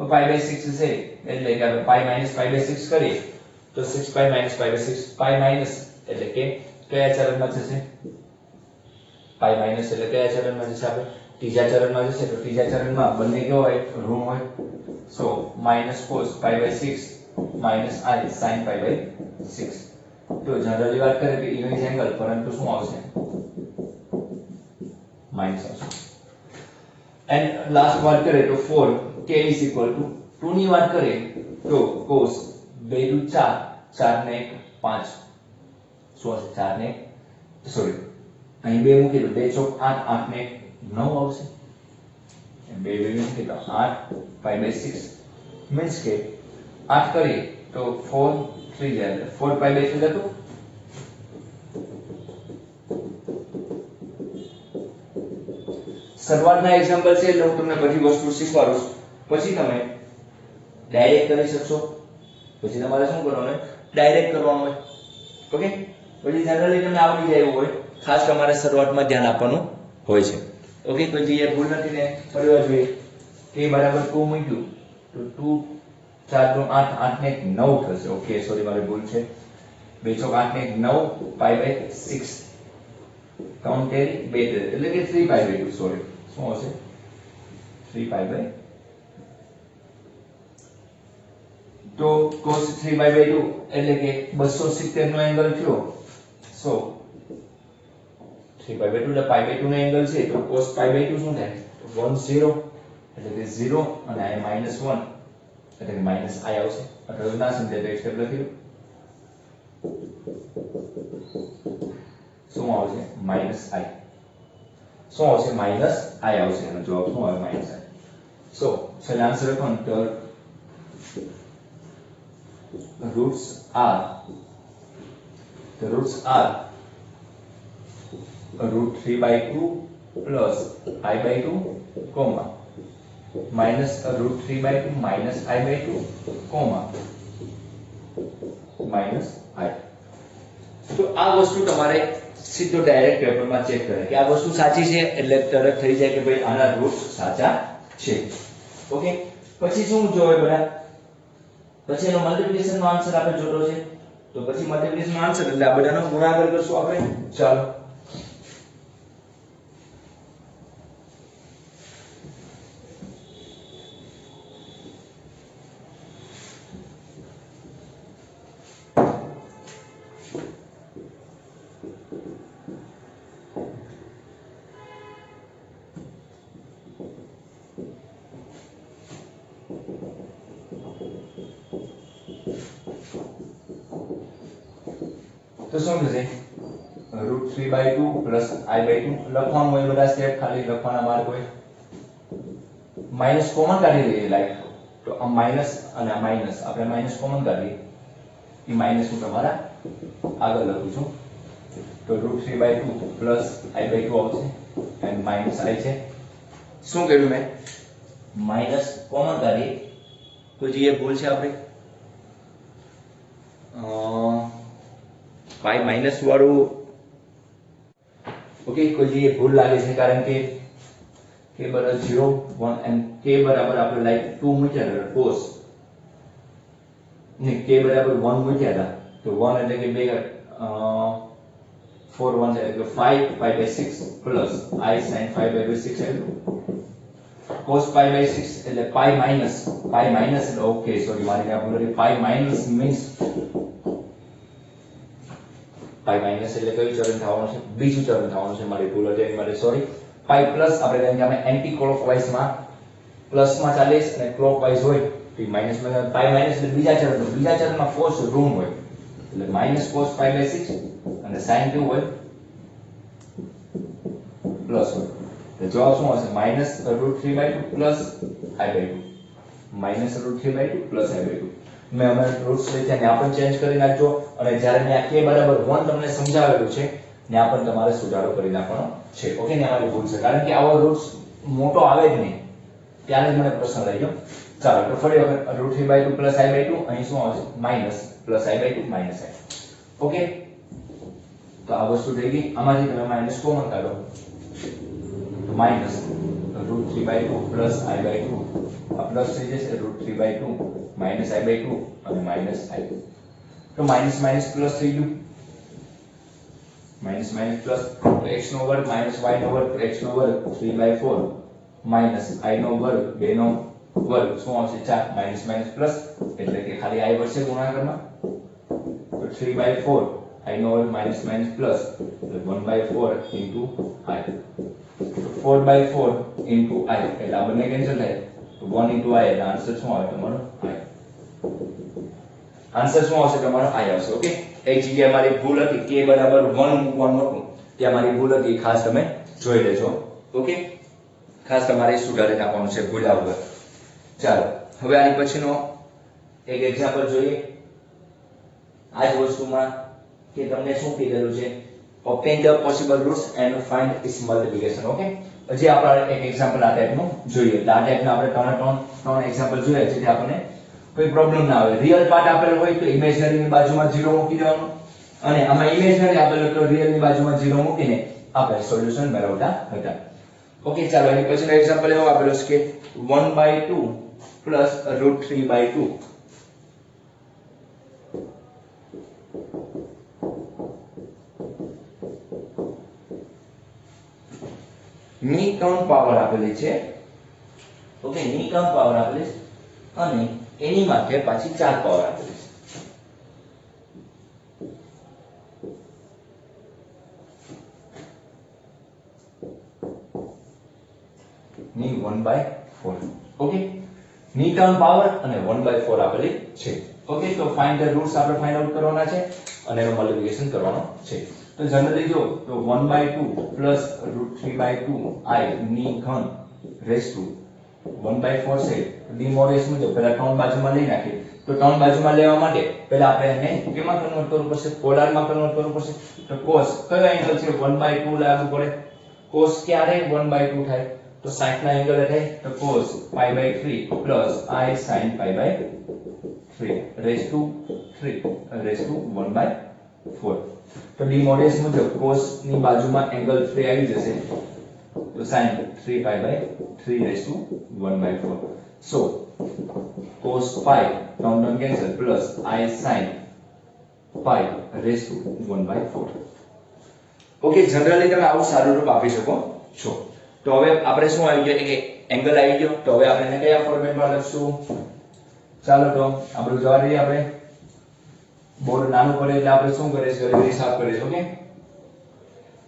π/6 છે એટલે કે આપણે pi minus π/6 કરીએ તો 6 pi minus π/6 pi minus એટલે કે કયા ચરણમાં જશે pi minus એટલે કયા ચરણમાં જશે આપણે ત્રીજા ચરણમાં જશે તો ત્રીજા ચરણમાં બંને કેવો હોય ઋણ હોય so minus cos π/6 minus I sin π/6 તો જનરલી વાત કરીએ તો ઇમેજ એંગલ પરંતુ શું આવશે માઈનસ આવશે એન્ડ લાસ્ટ વાત કરીએ તો 4 k is equal to 2 ની વાત કરીએ તો cos 2 * 4 4 ને 5 શું હશે 4 ને સોરી અહીં 2 મૂકી દો 2 ચોક 8 8 ને 9 આવશે 2 મૂકી દો 8 π/6 મીન્સ કે 8 કરીએ તો 4 3 જાય એટલે 4 π/3 હતું શરૂઆતના એક્ઝામ્પલ છે એટલે હું તમને બધી વસ્તુ શીખવાડું પછી તમે ડાયરેક્ટ કરી શકશો પછી તમારે શું કરવાનું ડાયરેક્ટ કરવાનું હોય ઓકે પછી જનરલી તમને આવડી જાય એવું હોય ખાસ તમારે શરૂઆતમાં ધ્યાન આપવાનું હોય છે ઓકે તો જે ભૂલ નથી ને ફરીવાર જોઈએ k બરાબર 2 મૂક્યું તો 2 4 2 8 8 ને 9 થશે ઓકે સોરી મારી ભૂલ છે 2 ચોક 8 ને 9 π/6 કાઉન્ટ કરી 2 એટલે કે 3 π/2 સોરી શું હશે 3 π/2 તો cos 3/2 એટલે કે 270 નો એંગલ થયો સો 3/2 એટલે π/2 નો એંગલ છે તો cos π/2 શું થાય 10 એટલે કે 0 અને આ -1 એટલે કે -i આવશે એટલે ના સમજાય તો એક સ્ટેપ લખી દો શું આવશે -i શું આવશે -i આવશે એનો જવાબ શું આવે -i સો છેલ્લે આન્સર લખો તો the roots are √3/2 plus i/2 comma minus √3/2 minus i/2 comma minus i તો આ વસ્તુ તમારે સીધો ડાયરેક્ટ પેપરમાં ચેક કરે કે આ વસ્તુ સાચી છે એટલે તરત થઈ જાય કે ભાઈ આના રૂટ્સ સાચા છે ઓકે પછી શું જોવે બધા પછી એનો મલ્ટીપ્લિકેશન નો આન્સર આપણે જોતો છે તો પછી મલ્ટીપ્લિકેશન નો આન્સર એટલે આ બધાનો ગુણાકાર કરશું આપણે ચાલો તો શું થશે √3/2 plus i/2 લખવાનું હોય બધા સ્ટેપ ખાલી લખવાના માર્ક હોય માઈનસ કોમન કાઢી લઈએ લાઈક તો આ માઇનસ અને આ માઇનસ આપણે માઇનસ કોમન કાઢીએ એ માઇનસ હું તમારા આગળ લખું છું તો √3/2 પ્લસ i/2 આવશે અને માઇનસ i છે શું કર્યું મેં માઇનસ કોમન કાઢીએ તો જે એ ભૂલ છે આપણે પાઈ માઇનસ વાળું ઓકે કોઈ જે ભૂલ લાગે છે કારણ કે k બરાબર 0 1 and k બરાબર આપણે લાઈક 2 મૂક્યા હતા cos ને k બરાબર 1 મૂક્યા હતા તો 1 એટલે કે 4 1 છે એટલે 5 pi/6 પ્લસ i sin 5/6 આવ્યું cos pi/6 એટલે pi minus એટલે ઓકે સોરી મારી આ ભૂલ pi minus means pi minus એટલે કયું ચરણ થવાનું છે બીજું ચરણ થવાનું છે મારી ભૂલ હતી એની માટે સોરી pi પ્લસ આપણે જેમ કે આપણે એન્ટી ક્લોકવાઇઝ માં પ્લસ માં ચાલે અને ક્લોકવાઇઝ હોય તો માઈનસ માં pi minus એટલે બીજા ચરણમાં cos ઋણ હોય એટલે minus cos pi/6 અને sin કેવું હોય પ્લસ હોય તો જવાબ શું હશે minus √3/2 plus i/2 minus √3/2 plus i/2 મેં અમારા રૂટ્સ લઈ ત્યાં પણ ચેન્જ કરી નાખજો અને જ્યારે મેં આ k બરાબર 1 તમને સમજાવેલું છે ત્યાં પણ તમારે સુધારો કરી નાખવાનો છે ઓકે ને અમારી ભૂલ છે કારણ કે આવો રૂટ્સ મોટો આવે જ નહીં ત્યારે જ મને પ્રશ્ન લઈ ગયો ચાલો તો ફરી વખત √3/2 પ્લસ i/2 અહીં શું આવશે minus plus i/2 minus i okay તો આ વસ્તુ થઈ ગઈ આમાંથી તમે માઈનસ કોમન કાઢો તો માઈનસ √3/2 પ્લસ i/2 આ પ્લસ થઈ જશે √3/2 માઈનસ i/2 અને માઈનસ i તો માઈનસ માઈનસ પ્લસ થઈ ગયું માઈનસ માઈનસ પ્લસ તો x નો વર્ગ માઈનસ y નો વર્ગ x નો વર્ગ 3/4 માઈનસ i નો વર્ગ 2 નો વર્ગ શું આવશે 4 માઈનસ માઈનસ પ્લસ એટલે કે ખાલી i વધશે ગુણાકારમાં તો 3/4 i નો વર્ગ માઈનસ માઈનસ પ્લસ એટલે 1/4 into i 4/4 into i એટલે આ બંને કેન્સલ થાય તો 1 into i એટલે આન્સર શું આવે તમારો i આન્સર શું આવશે તમારો i આવશે ઓકે એક જગ્યાએ મારી ભૂલ હતી k બરાબર 1 મૂકવાનું હતું ત્યાં મારી ભૂલ હતી ખાસ તમે જોઈ લેજો ઓકે ખાસ તમારે સુધારી નાખવાનું છે ભૂલ્યા વગર ચાલો હવે આની પછીનો એક એક્ઝામ્પલ જોઈએ આ જ વસ્તુમાં કે તમને શું કીધેલું છે obtain the possible roots and find its multiplication okay હજી આપણે એક એક્ઝામ્પલ આ ટાઈપનું જોઈએ એટલે આ ટાઈપના આપણે ત્રણ એક્ઝામ્પલ જોયા જેથી આપણને કોઈ પ્રોબ્લેમ ના આવે રિયલ પાર્ટ આપેલો હોય તો ઇમેજનરી ની બાજુમાં 0 મૂકી દેવાનો અને આમાં ઇમેજનરી આપેલો તો રિયલ ની બાજુમાં 0 મૂકીને આપણે સોલ્યુશન મેળવતા હતા ઓકે ચાલો એની પછીનો એક્ઝામ્પલ એવો આપેલો છે કે 1/2 પ્લસ √3/2 ની ટર્મ પાવર આપેલી છે ઓકે ની ટર્મ પાવર આપેલી છે અને એની માટે પાછી 4 પાવર આપેલી છે ની 1/4 ઓકે ની ટર્મ પાવર અને 1/4 આપેલી છે ઓકે તો ફાઇન્ડ ધ રૂટ્સ આપણે ફાઇન્ડ આઉટ કરવાના છે અને એનું મલ્ટીપ્લિકેશન કરવાનો છે તો જનરલી જો તો 1/2 પ્લસ √3/2 i ની ઘન રેસ ટુ 1/4 છે ડીમોરેસ મુજબ પહેલા ત્રણ બાજુમાં લઈ નાખીએ તો ત્રણ બાજુમાં લેવા માટે પહેલા આપણે એને કેમાં કન્વર્ટ કરવું પડશે પોલારમાં કન્વર્ટ કરવું પડશે તો cos કયો એંગલ છે 1/2 લાગુ પડે cos ક્યારે 1/2 થાય તો 60 ના એંગલે થાય તો cos pi/3 plus i sin pi/3 raise to 1/4 તો ડીમોરેસ મુજબ cos ની બાજુમાં એંગલ 3 આવી જશે તો sin 3 pi/3 raised to 1/4 so cos pi round down cancel plus i sin pi raised to 1/4 okay generally તમે આવું સારું રૂપ આપી શકો છો તો હવે આપણે શું આવી ગયો કે એંગલ આવી ગયો તો હવે આપણે એને કયા ફોર્મેટમાં લખશું ચાલો તો આપણું જવા દઈએ આપણે બોર્ડ નાનું પડે એટલે આપણે શું કરીશું ગરીબી સાફ કરીશું ઓકે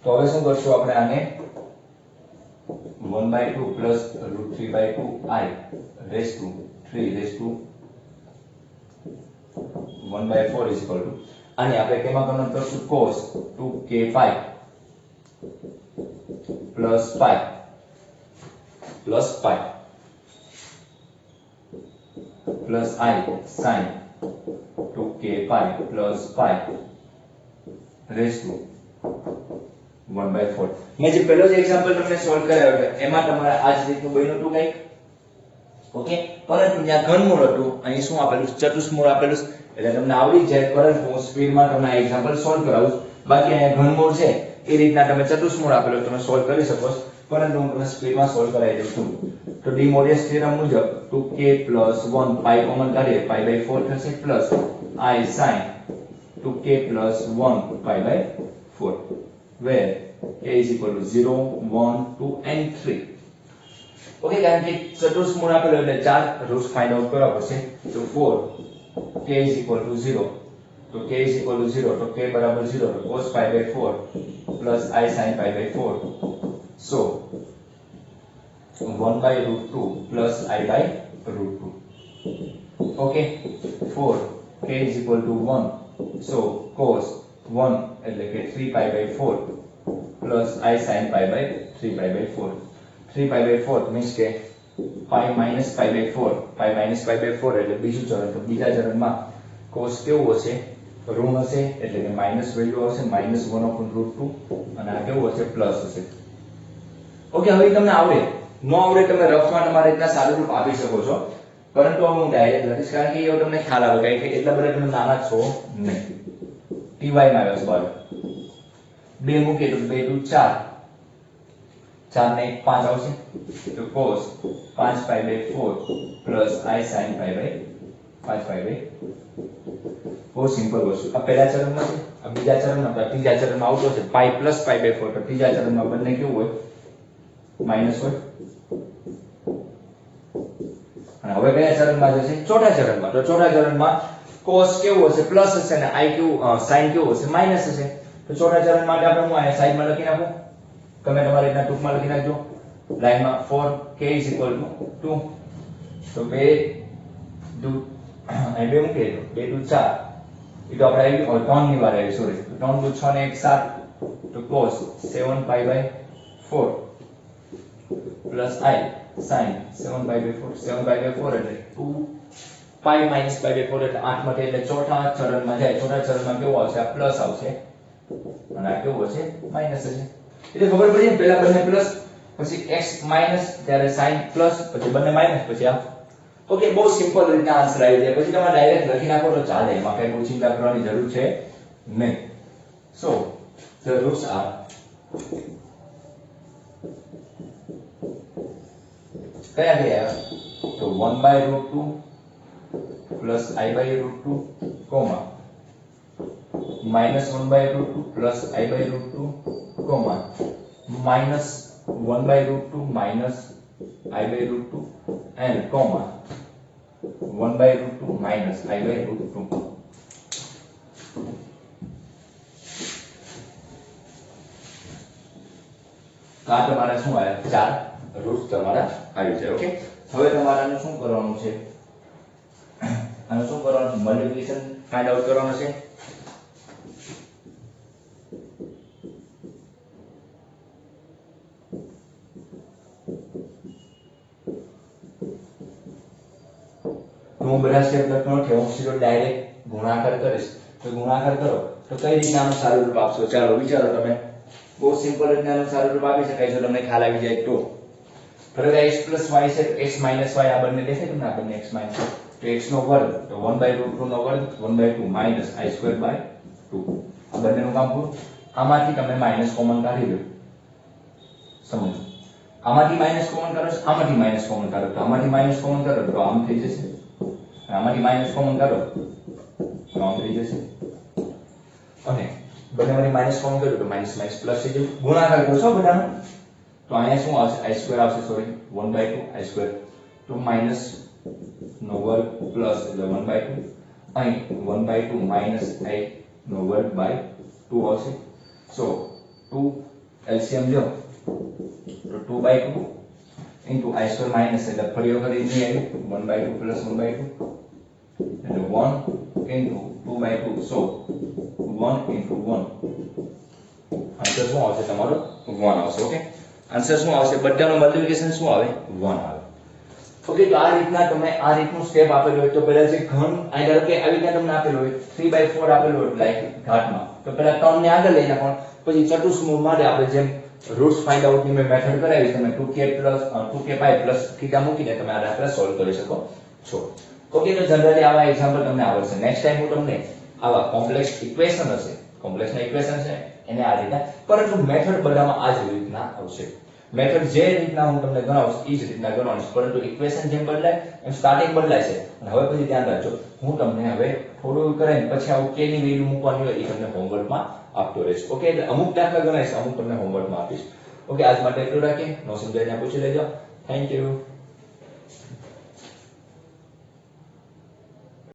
તો હવે શું કરશું આપણે આને 1/2 plus √3/2 i raised to 3 raised to 1/4 is equal to અને આપણે કેમાં કન્વર્ટ કરશું cos 2k pi plus pi plus i sine 2k pi plus pi raise to 1/4. મેં જે પહેલો જ એક્ઝામ્પલ તમને સોલ્વ કરાવ્યો છે એમાં તમારે આ જ રીતનું બન્યું હતું કંઈક, ઓકે. પરંતુ ત્યાં ઘનમૂળ હતું, અહીં શું આપેલું ચતુષ્મૂળ આપેલું, એટલે તમને આવડી જાય. પરંતુ હું સ્પીડમાં તમને આ એક્ઝામ્પલ સોલ્વ કરાવું છું. બાકી અહીંયા ઘનમૂળ છે એ રીતના તમે ચતુષ્મૂળ આપેલું તમે સોલ્વ કરી શકો છો, પરંતુ હું તમને સ્પીડમાં સોલ્વ કરાવી દઉં છું. તો ડી મોરિયસ થિયરમ મુજબ 2k + 1 પાઈ કોમન કાઢીએ π/4 થશે plus i sin 2k + 1 π/4 where k is equal to 0 1 2 and 3. Okay, કારણ કે ચતુષ્મૂળ આપેલું એટલે ચાર રૂટ્સ ફાઇન્ડ આઉટ કરવા પડશે. તો 4 k is equal to 0, તો k is equal to 0, તો k બરાબર 0, તો cos π/4 plus i sin π/4, so 1/√2 plus i/√2. okay, 4 k is equal to 1, so cos 1 એટલે કે 3π/4 plus i sin π/3π/4. 3π/4 means કે pi minus π/4, pi minus π/4 એટલે બીજું ચરણ. તો બીજા ચરણમાં cos કેવું હશે, ઋણ હશે, એટલે કે માઈનસ વેલ્યુ આવશે -1/√2, અને આ કેવું હશે, પ્લસ હશે. ઓકે, હવે તમને આવડે ન આવડે તમે રફમાં તમારે એટલા સારું રૂપ આપી શકો છો, પરંતુ હવે હું ડાયરેક્ટ લખીશ કારણ કે એ તમને ખ્યાલ આવે કે એટલા બધા તમે નાના છો નહીં. ty માં આવ્યો બરાબર 2 મૂકીએ તો 2 * 4, 4 ને 1 5 આવશે, તો cos 5π/4 plus i sin π/5π. બહુ સિમ્પલ વસ્તુ. આ પહેલા ચરણમાં છે, આ બીજા ચરણમાં, આ ત્રીજા ચરણમાં આવતો છે pi plus π/4, તો ત્રીજા ચરણમાં બંને કેવું હોય, માઈનસ હોય. અને હવે કયા ચરણમાં જશે, ચોથા ચરણમાં. તો ચોથા ચરણમાં cos કેવું હશે, પ્લસ હશે, અને i કેવું sin કેવું હશે, માઈનસ હશે. તો ચોથા ચરણ માટે આપણે હું આ સાઈડમાં લખી નાખું, તમે તમારી રીતના ટૂંકમાં લખી નાખજો લાઈનમાં. 4k is equal to 2, તો 2 અહીં 2 મૂકીએ તો 2 * 4, એ તો આપણે આવી 3 ની વાર આવી, સોરી, 3 * 6 ને 1 7, તો cos 7π/4 plus i sin 7π/4, 7π/4 એટલે 2 pi minus π/4 એટલે 8 માંથી, એટલે ચોથા ચરણમાં જાય. ચોથા ચરણમાં કેવું આવશે, આ પ્લસ આવશે, અને આ કેવું હશે, માઈનસ હશે. એટલે ખબર પડી ને, પહેલા બંને પ્લસ, પછી x માઈનસ, ત્યારે sin પ્લસ, પછી બંને માઈનસ, પછી આ. ઓકે, બહુ સિમ્પલ રીતના આન્સર આવી જાય. પછી તમે ડાયરેક્ટ લખી નાખો તો ચાલે, એમાં કઈ બહુ ચિંતા કરવાની જરૂર છે નહીં. સો the roots are કયા કયા, તો 1/√2 plus i/√2, comma -1/√2 plus i/√2, comma -1/√2 minus i/√2, and comma 1/√2 minus i/√2. આ તમારા શું આવ્યા, ચાર રૂટ્સ તમારા આવી જાય. ઓકે, હવે તમારે આનું શું કરવાનું છે, આનું શું કરવાનું છે, મલ્ટીપ્લિકેશન ફાઇન્ડ આઉટ કરવાનું છે. હું બધા સ્ટેપ લખતો નથી, હું સીધો ડાયરેક્ટ ગુણાકાર કરીશ. તો ગુણાકાર કરો તો કઈ રીતના આનું સારું રૂપ આપશો, ચાલો વિચારો તમે. બહુ સિમ્પલ રીતના આનું સારું રૂપ આપી શકાય, જો તમને ખ્યાલ આવી જાય તો. ફરક x plus y છે, x minus y આ બંને દેખાય તમને, આ બંને x minus y, તો x નો વર્ગ, તો 1/√2 નો વર્ગ 1/2 minus i²/2. આ બંનેનું કામ પૂરું. આમાંથી તમે માઈનસ કોમન કાઢી લો, સમજો. આમાંથી માઈનસ કોમન કરો, આમાંથી માઈનસ કોમન કાઢો, તો આમાંથી માઈનસ કોમન કરો તો આમ થઈ જશે, આમાંથી માઈનસ કોમન કરો તો આમ થઈ જશે, અને બંનેમાંથી માઈનસ કોમન કર્યું તો માઈનસ માઈનસ પ્લસ થઈ જશે. ગુણાકાર કરો છો બધાનો, તો અહીંયા શું આવશે, i² આવશે, સોરી 1/2 i², તો માઈનસ નો વર્ગ પ્લસ એટલે 1/2, અહીં 1/2 માઈનસ i નો વર્ગ બાય 2 આવશે. સો 2 એલસીએમ લો તો 2/2 into i² માઈનસ એટલે ફરી વખત એ નહીં આવ્યું, 1/2 પ્લસ 1/2 એટલે 1 into 2/2, so 1 into 1. આન્સર શું આવશે તમારો, 1 આવશે. ઓકે, આન્સર શું આવશે, બધાનું મલ્ટીપ્લિકેશન શું આવે, 1 આવે. ઓકે, તો આ રીતના તમે આ રીતનું સ્ટેપ આપેલું હોય તો પહેલા જે ઘન આ ધારો કે આવી રીતના તમને આપેલું હોય 3/4 આપેલું હોય લાઈક ઘાટમાં, તો પહેલા 3 ને આગળ લઈ નાખો, પછી ચતુષ્કોણ માટે આપણે જેમ રૂટ્સ ફાઇન્ડ આઉટ ની મેં મેથડ કરાવી, તમે 2k pi θ મૂકીને તમે આ દાખલા સોલ્વ કરી શકો છો. ઓકે, તો જનરલી આવા એક્ઝામ્પલ તમને આવડશે. નેક્સ્ટ ટાઈમ હું તમને આવા કોમ્પ્લેક્સ ઇક્વેશન હશે, કોમ્પ્લેક્સ ના ઇક્વેશન છે એને આ રીતના, પરંતુ મેથડ બધામાં આ જ રીતના આવશે. મેથડ જે રીતના હું તમને ગણાવીશ એ જ રીતના ગણાવીશ, પરંતુ ઇક્વેશન જેમ બદલાય એમ સ્ટાર્ટિંગ બદલાય છે. અને હવે પછી ધ્યાન રાખજો, હું તમને હવે થોડું કરીને પછી આવું k ની વેલ્યુ મૂકવાની હોય એ તમને હોમવર્કમાં આપતો રહીશ. ઓકે, એટલે અમુક દાખલા ગણાઈશ, અમુક તમને હોમવર્કમાં આપીશ. ઓકે, આજ માટે એટલું રાખીએ. નો સમજાય ત્યાં પૂછી લેજો. Thank you.